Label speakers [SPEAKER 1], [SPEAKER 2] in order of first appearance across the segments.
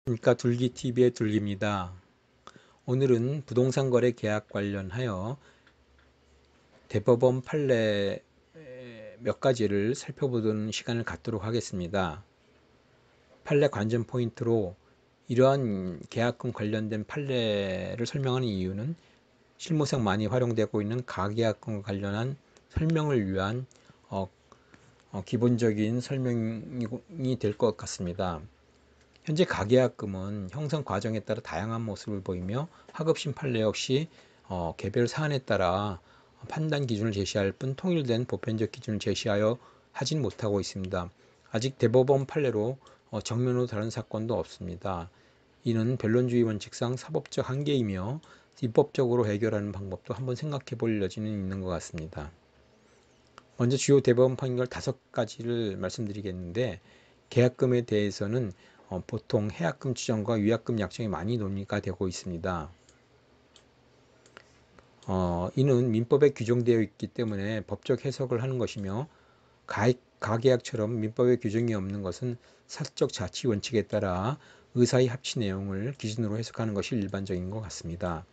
[SPEAKER 1] 그러니까 둘기TV의 둘기입니다. 오늘은 부동산 거래 계약 관련하여 대법원 판례 몇 가지를 살펴보는 시간을 갖도록 하겠습니다. 판례 관전 포인트로 이러한 계약금 관련된 판례를 설명하는 이유는 실무상 많이 활용되고 있는 가계약금과 관련한 설명을 위한 기본적인 설명이 될 것 같습니다. 현재 가계약금은 형성 과정에 따라 다양한 모습을 보이며 하급심 판례 역시 개별 사안에 따라 판단 기준을 제시할 뿐 통일된 보편적 기준을 제시하여 하진 못하고 있습니다. 아직 대법원 판례로 정면으로 다른 사건도 없습니다. 이는 변론주의 원칙상 사법적 한계이며 입법적으로 해결하는 방법도 한번 생각해 볼 여지는 있는 것 같습니다. 먼저 주요 대법원 판결 5가지를 말씀드리겠는데, 계약금에 대해서는 보통 해약금 추정과 위약금 약정이 많이 논의가 되고 있습니다. 이는 민법에 규정되어 있기 때문에 법적 해석을 하는 것이며, 가계약처럼 민법에 규정이 없는 것은 사적 자치 원칙에 따라 의사의 합치 내용을 기준으로 해석하는 것이 일반적인 것 같습니다.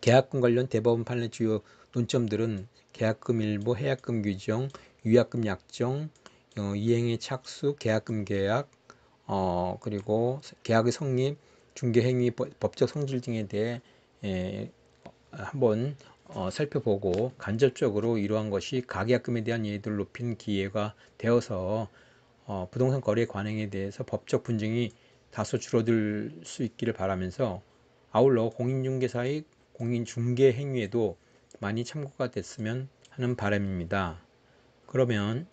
[SPEAKER 1] 계약금 관련 대법원 판례 주요 논점들은 계약금 일부, 해약금 규정, 위약금 약정, 이행의 착수, 계약금 계약, 그리고 계약의 성립, 중개행위 법적 성질 등에 대해 한번 살펴보고, 간접적으로 이러한 것이 가계약금에 대한 이해도를 높이는 기회가 되어서 부동산 거래 관행에 대해서 법적 분쟁이 다소 줄어들 수 있기를 바라면서, 아울러 공인중개사의 공인중개 행위에도 많이 참고가 됐으면 하는 바람입니다. 그러면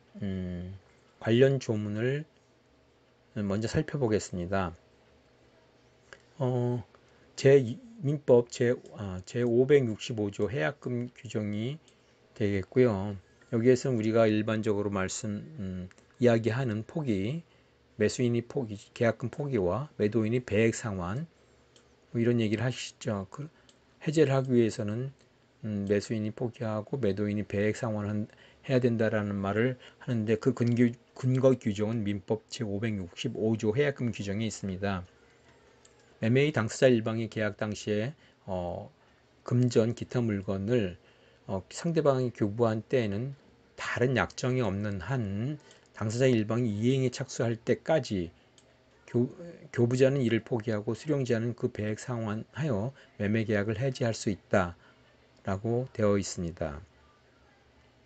[SPEAKER 1] 관련 조문을 먼저 살펴보겠습니다. 민법 제565조 해약금 규정이 되겠고요. 여기에서는 우리가 일반적으로 이야기하는 포기, 매수인이 포기, 계약금 포기와 매도인이 배액 상환, 이런 얘기를 하시죠. 해제를 하기 위해서는 매수인이 포기하고 매도인이 배액 상환을 해야 된다라는 말을 하는데, 그 근거 규정은 민법 제565조 해약금 규정에 있습니다. 매매의 당사자 일방이 계약 당시에 금전 기타 물건을 상대방이 교부한 때에는 다른 약정이 없는 한 당사자 일방이 이행에 착수할 때까지 교부자는 이를 포기하고 수령자는 그 배액 상환하여 매매 계약을 해지할 수 있다라고 되어 있습니다.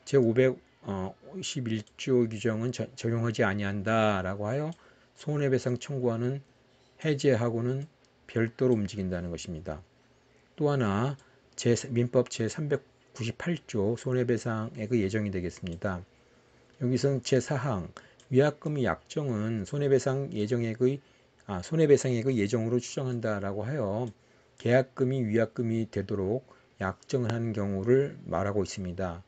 [SPEAKER 1] 제551조 규정은 적용하지 아니한다라고 하여 손해배상 청구하는 해제하고는 별도로 움직인다는 것입니다. 또 하나 민법 제398조 손해배상액의 예정이 되겠습니다. 여기서는 제4항 위약금의 약정은 손해배상액의 예정으로 추정한다라고 하여 계약금이 위약금이 되도록 약정을 하는 경우를 말하고 있습니다.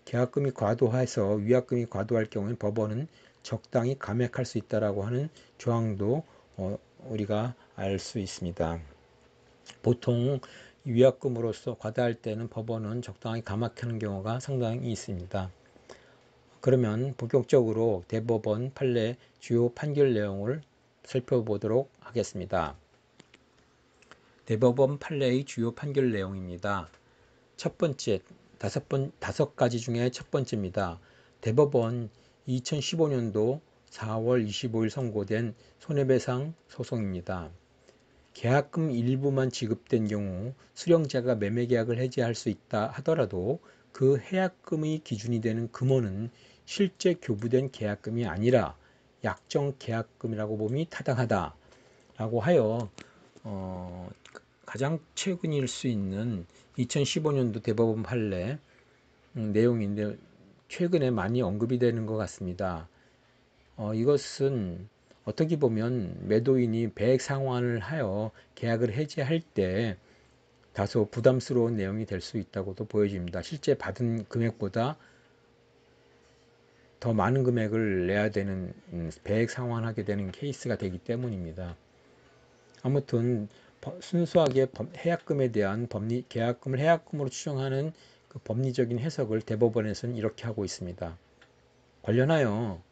[SPEAKER 1] 계약금이 과도해서 위약금이 과도할 경우에는 법원은 적당히 감액할 수 있다라고 하는 조항도 우리가 알 수 있습니다. 보통 위약금으로서 과다할 때는 법원은 적당히 감액하는 경우가 상당히 있습니다. 그러면 본격적으로 대법원 판례 주요 판결 내용을 살펴보도록 하겠습니다. 대법원 판례의 주요 판결 내용입니다. 첫 번째, 5가지 중에 첫 번째입니다. 대법원 2015년도 4월 25일 선고된 손해배상 소송입니다. 계약금 일부만 지급된 경우 수령자가 매매계약을 해지할 수 있다 하더라도 그 해약금의 기준이 되는 금원은 실제 교부된 계약금이 아니라 약정 계약금이라고 봄이 타당하다라고 하여 가장 최근일 수 있는 2015년도 대법원 판례 내용인데, 최근에 많이 언급이 되는 것 같습니다. 이것은 어떻게 보면 매도인이 배액 상환을 하여 계약을 해지할 때 다소 부담스러운 내용이 될 수 있다고도 보여집니다. 실제 받은 금액보다 더 많은 금액을 내야 되는, 배액 상환하게 되는 케이스가 되기 때문입니다. 아무튼 순수하게 해약금에 대한 계약금을 해약금으로 추정하는 그 법리적인 해석을 대법원에서는 이렇게 하고 있습니다. 관련하여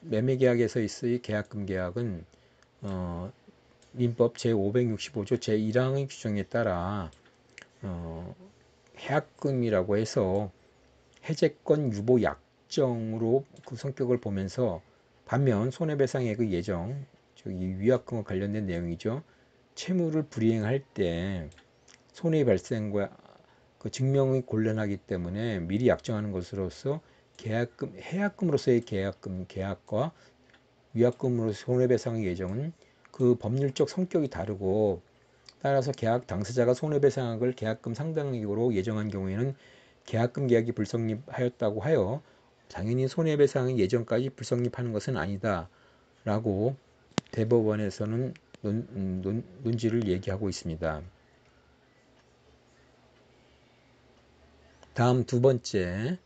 [SPEAKER 1] 매매계약에서 있의 계약금 계약은 민법 제565조 제1항의 규정에 따라 해약금이라고 해서 해제권 유보 약정으로 그 성격을 보면서, 반면 손해배상액의 예정, 즉 이 위약금과 관련된 내용이죠. 채무를 불이행할 때 손해 발생과 그 증명이 곤란하기 때문에 미리 약정하는 것으로서 계약금, 해약금으로서의 계약금 계약과 위약금으로 손해배상의 예정은 그 법률적 성격이 다르고, 따라서 계약 당사자가 손해배상액을 계약금 상당액으로 예정한 경우에는 계약금 계약이 불성립하였다고 하여 당연히 손해배상의 예정까지 불성립하는 것은 아니다 라고 대법원에서는 논지를 얘기하고 있습니다. 다음 두 번째,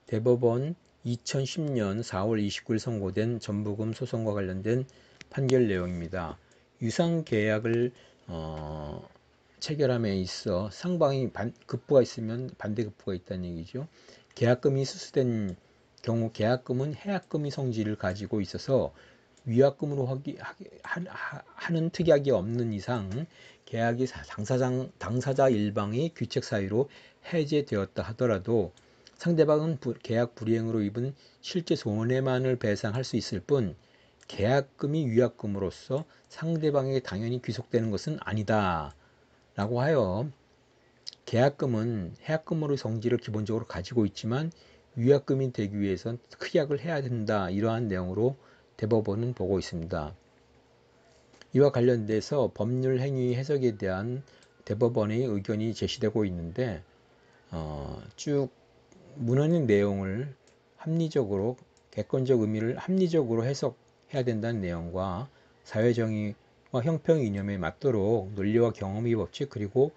[SPEAKER 1] 대법원 2010년 4월 29일 선고된 전부금 소송과 관련된 판결 내용입니다. 유상계약을 체결함에 있어 상방이 급부가 있으면 반대급부가 있다는 얘기죠. 계약금이 수수된 경우 계약금은 해약금의 성질을 가지고 있어서 위약금으로 하는 특약이 없는 이상 계약이 당사자 일방의 규책 사유로 해제되었다 하더라도 상대방은 계약 불이행으로 입은 실제 손해만을 배상할 수 있을 뿐 계약금이 위약금으로서 상대방에게 당연히 귀속되는 것은 아니다 라고 하여, 계약금은 해약금으로의 성질을 기본적으로 가지고 있지만 위약금이 되기 위해선 특약을 해야 된다, 이러한 내용으로 대법원은 보고 있습니다. 이와 관련돼서 법률 행위 해석에 대한 대법원의 의견이 제시되고 있는데, 쭉 문헌의 내용을 합리적으로, 객관적 의미를 합리적으로 해석해야 된다는 내용과 사회정의와 형평 이념에 맞도록 논리와 경험의 법칙, 그리고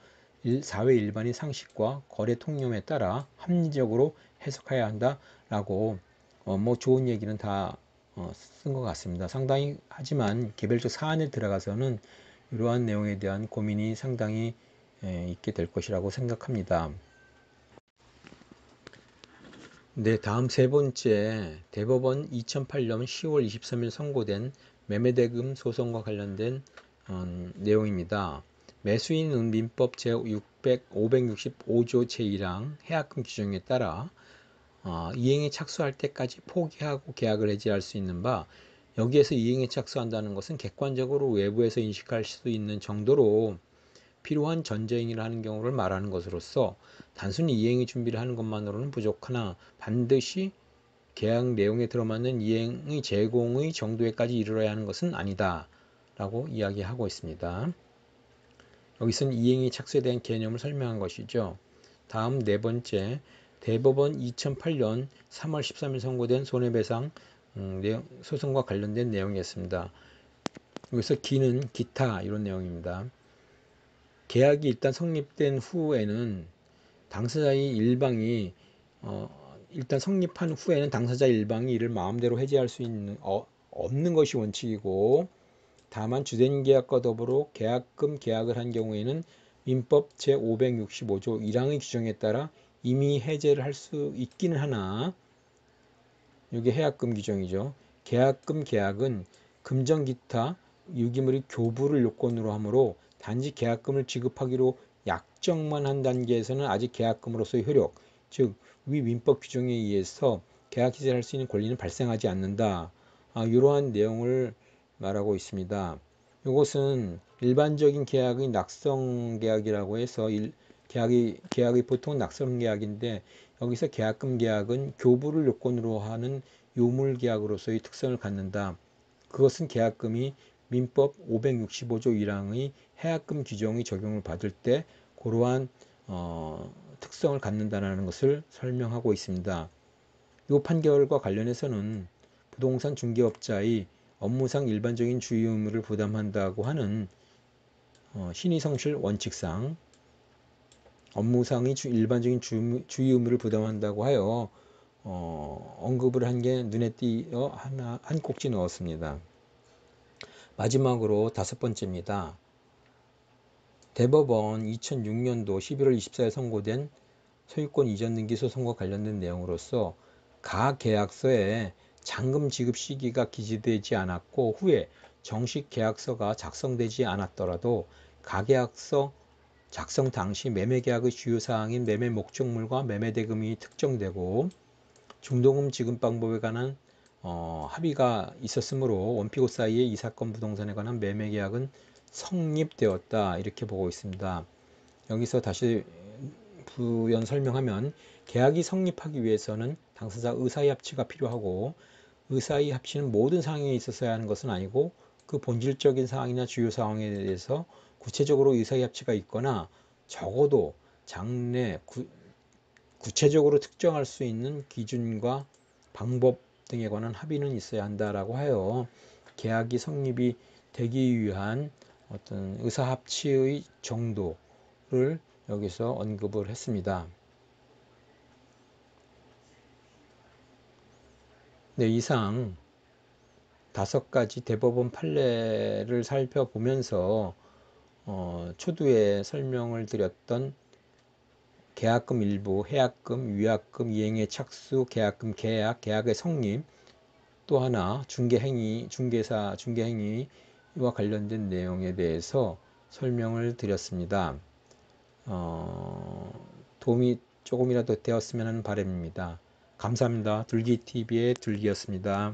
[SPEAKER 1] 사회 일반의 상식과 거래 통념에 따라 합리적으로 해석해야 한다라고 좋은 얘기는 다 쓴 것 같습니다. 상당히, 하지만 개별적 사안에 들어가서는 이러한 내용에 대한 고민이 상당히 있게 될 것이라고 생각합니다. 네, 다음 세 번째, 대법원 2008년 10월 23일 선고된 매매대금 소송과 관련된 내용입니다. 매수인은 민법 제565조 제1항 해약금 규정에 따라 이행에 착수할 때까지 포기하고 계약을 해지할 수 있는 바, 여기에서 이행에 착수한다는 것은 객관적으로 외부에서 인식할 수 있는 정도로 필요한 전제행위를 하는 경우를 말하는 것으로서 단순히 이행의 준비를 하는 것만으로는 부족하나 반드시 계약 내용에 들어맞는 이행의 제공의 정도에까지 이르러야 하는 것은 아니다 라고 이야기하고 있습니다. 여기서는 이행이 착수에 대한 개념을 설명한 것이죠. 다음 네 번째, 대법원 2008년 3월 13일 선고된 손해배상 소송과 관련된 내용이었습니다. 여기서 기는 기타, 이런 내용입니다. 계약이 일단 성립된 후에는 당사자의 일방이 일단 성립한 후에는 당사자 일방이 이를 마음대로 해지할 수 있는 없는 것이 원칙이고, 다만 주된 계약과 더불어 계약금 계약을 한 경우에는 민법 제565조 1항의 규정에 따라 이미 해제를 할 수 있기는 하나, 이게 해약금 규정이죠. 계약금 계약은 금전 기타 유기물의 교부를 요건으로 하므로 단지 계약금을 지급하기로 약정만 한 단계에서는 아직 계약금으로서의 효력, 즉 위 민법 규정에 의해서 계약 해지할 수 있는 권리는 발생하지 않는다. 이러한 내용을 말하고 있습니다. 이것은 일반적인 계약의 낙성 계약이라고 해서 계약의 보통 낙성 계약인데, 여기서 계약금 계약은 교부를 요건으로 하는 요물 계약으로서의 특성을 갖는다. 그것은 계약금이 민법 565조 1항의 해약금 규정의 적용을 받을 때 그러한 특성을 갖는다는 것을 설명하고 있습니다. 이 판결과 관련해서는 부동산 중개업자의 업무상 일반적인 주의 의무를 부담한다고 하는 신의성실 원칙상 업무상의 일반적인 주의 의무를 부담한다고 하여 언급을 한 게 눈에 띄어 한 꼭지 넣었습니다. 마지막으로 다섯 번째입니다. 대법원 2006년도 11월 24일 선고된 소유권 이전 등기 소송과 관련된 내용으로서 가계약서에 잔금 지급 시기가 기재되지 않았고 후에 정식 계약서가 작성되지 않았더라도 가계약서 작성 당시 매매계약의 주요 사항인 매매 목적물과 매매 대금이 특정되고 중도금 지급 방법에 관한 합의가 있었으므로 원피고 사이에 이 사건 부동산에 관한 매매계약은 성립되었다 이렇게 보고 있습니다. 여기서 다시 부연 설명하면 계약이 성립하기 위해서는 당사자 의사의 합치가 필요하고 의사의 합치는 모든 상황에 있어서야 하는 것은 아니고 그 본질적인 사항이나 주요 상황에 대해서 구체적으로 의사의 합치가 있거나 적어도 장래 구체적으로 특정할 수 있는 기준과 방법 등에 관한 합의는 있어야 한다라고 하여 계약이 성립이 되기 위한 어떤 의사합치의 정도를 여기서 언급을 했습니다. 네, 이상 5가지 대법원 판례를 살펴보면서 초두에 설명을 드렸던 계약금 일부, 해약금, 위약금, 이행의 착수, 계약금 계약, 계약의 성립, 또 하나 중개행위, 중개사, 중개행위와 관련된 내용에 대해서 설명을 드렸습니다. 도움이 조금이라도 되었으면 하는 바람입니다. 감사합니다. 둘기TV의 둘기였습니다.